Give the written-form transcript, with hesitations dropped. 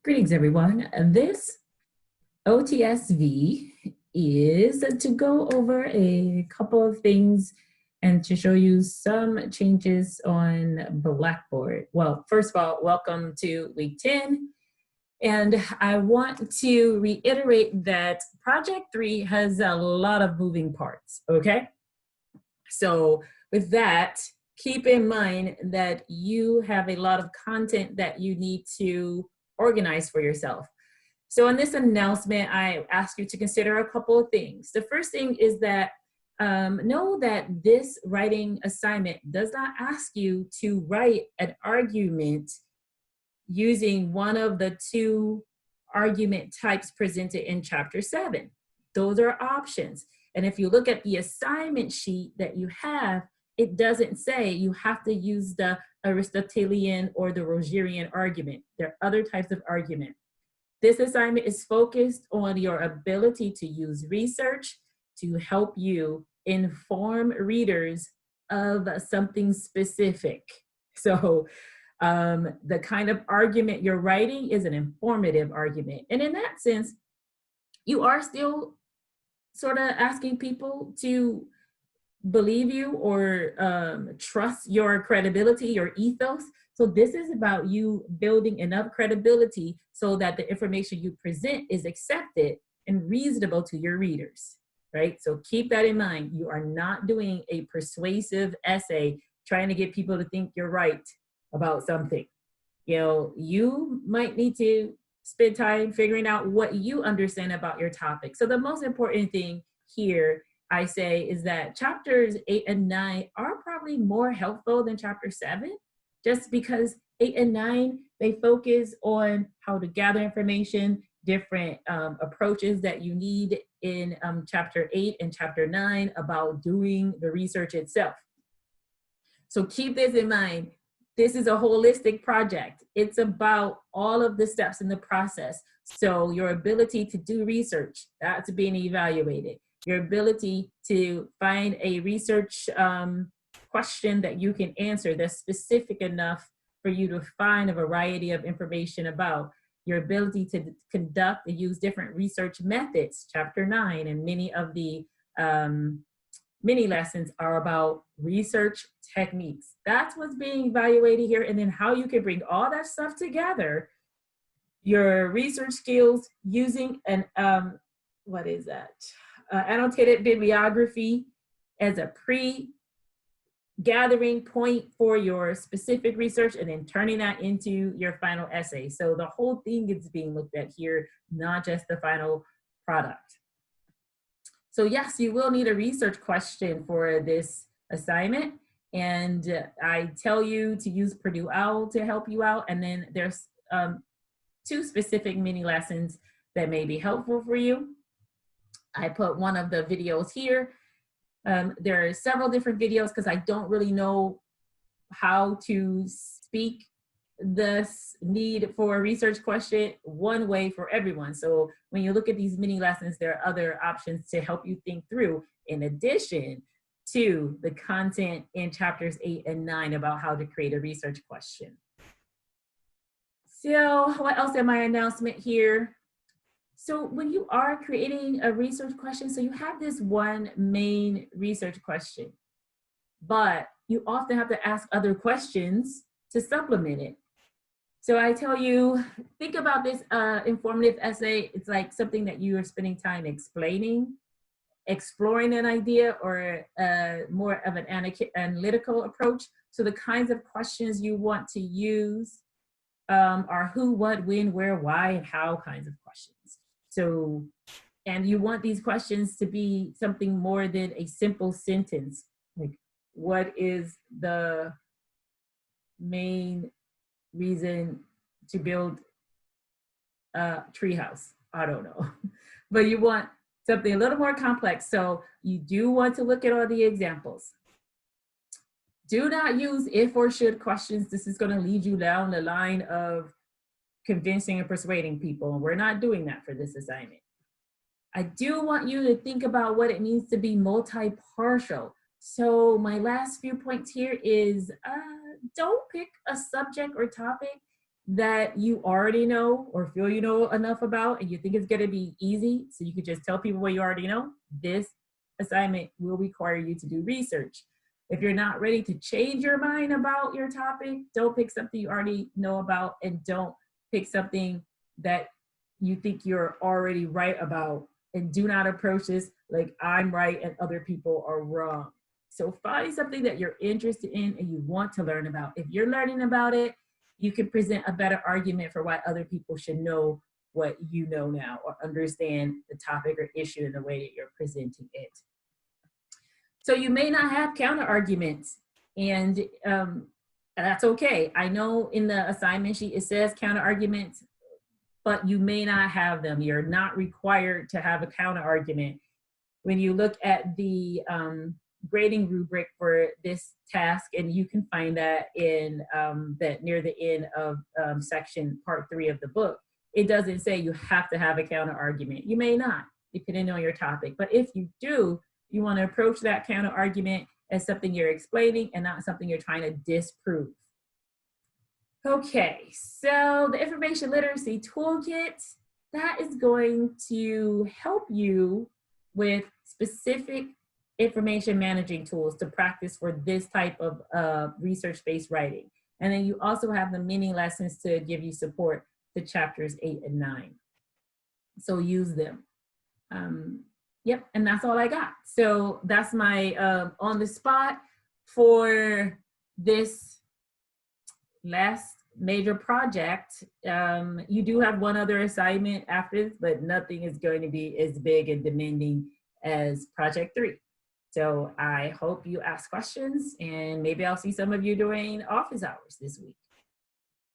Greetings, everyone. This OTSV is to go over a couple of things and to show you some changes on Blackboard. Well, first of all, welcome to week 10. And I want to reiterate that Project 3 has a lot of moving parts, okay? So with that, keep in mind that you have a lot of content that you need to organize for yourself. So in this announcement, I ask you to consider a couple of things. The first thing is that know that this writing assignment does not ask you to write an argument using one of the two argument types presented in Chapter 7. Those are options. And if you look at the assignment sheet that you have, it doesn't say you have to use the Aristotelian or the Rogerian argument. There are other types of argument. This assignment is focused on your ability to use research to help you inform readers of something specific. So the kind of argument you're writing is an informative argument. And in that sense, you are still sort of asking people to believe you or trust your credibility, your ethos. So this is about you building enough credibility so that the information you present is accepted and reasonable to your readers, right? So keep that in mind. You are not doing a persuasive essay trying to get people to think you're right about something. You know, you might need to spend time figuring out what you understand about your topic. So the most important thing here, I say, is that chapters 8 and 9 are probably more helpful than chapter 7, just because 8 and 9, they focus on how to gather information, different approaches that you need in chapter 8 and chapter 9 about doing the research itself. So keep this in mind. This is a holistic project. It's about all of the steps in the process. So your ability to do research, that's being evaluated. Your ability to find a research question that you can answer that's specific enough for you to find a variety of information about. Your ability to conduct and use different research methods, chapter 9, and many of the mini lessons are about research techniques. That's what's being evaluated here. And then how you can bring all that stuff together, your research skills using an, annotated bibliography as a pre-gathering point for your specific research, and then turning that into your final essay. So the whole thing is being looked at here, not just the final product. So yes, you will need a research question for this assignment. And I tell you to use Purdue OWL to help you out. And then there's two specific mini lessons that may be helpful for you. I put one of the videos here. There are several different videos because I don't really know how to speak this need for a research question one way for everyone. So when you look at these mini lessons, there are other options to help you think through, in addition to the content in chapters 8 and 9 about how to create a research question. So what else in my announcement here? So when you are creating a research question, so you have this one main research question, but you often have to ask other questions to supplement it. So I tell you, think about this informative essay. It's like something that you are spending time explaining, exploring an idea, or more of an analytical approach. So the kinds of questions you want to use are who, what, when, where, why, and how kinds of questions. So, and you want these questions to be something more than a simple sentence. Like, what is the main reason to build a treehouse? I don't know. But you want something a little more complex. So you do want to look at all the examples. Do not use if or should questions. This is going to lead you down the line of convincing and persuading people. And we're not doing that for this assignment. I do want you to think about what it means to be multi-partial. So my last few points here is don't pick a subject or topic that you already know or feel you know enough about and you think it's going to be easy, so you could just tell people what you already know, this assignment will require you to do research. If you're not ready to change your mind about your topic, don't pick something you already know about, and don't pick something that you think you're already right about. And do not approach this like I'm right and other people are wrong. So find something that you're interested in and you want to learn about. If you're learning about it, you can present a better argument for why other people should know what you know now or understand the topic or issue in the way that you're presenting it. So you may not have counter arguments, and that's okay. I know in the assignment sheet it says counter arguments, but you may not have them. You're not required to have a counter argument. When you look at the grading rubric for this task, and you can find that in that near the end of section part 3 of the book, it doesn't say you have to have a counter argument. You may not, depending on your topic. But if you do, you want to approach that counter argument as something you're explaining and not something you're trying to disprove. Okay, so the information literacy toolkit, that is going to help you with specific information managing tools to practice for this type of research-based writing. And then you also have the mini lessons to give you support to chapters 8 and 9. So use them. Yep, and that's all I got. So that's my on the spot for this last major project. You do have one other assignment after this, but nothing is going to be as big and demanding as Project 3. So I hope you ask questions, and maybe I'll see some of you during office hours this week.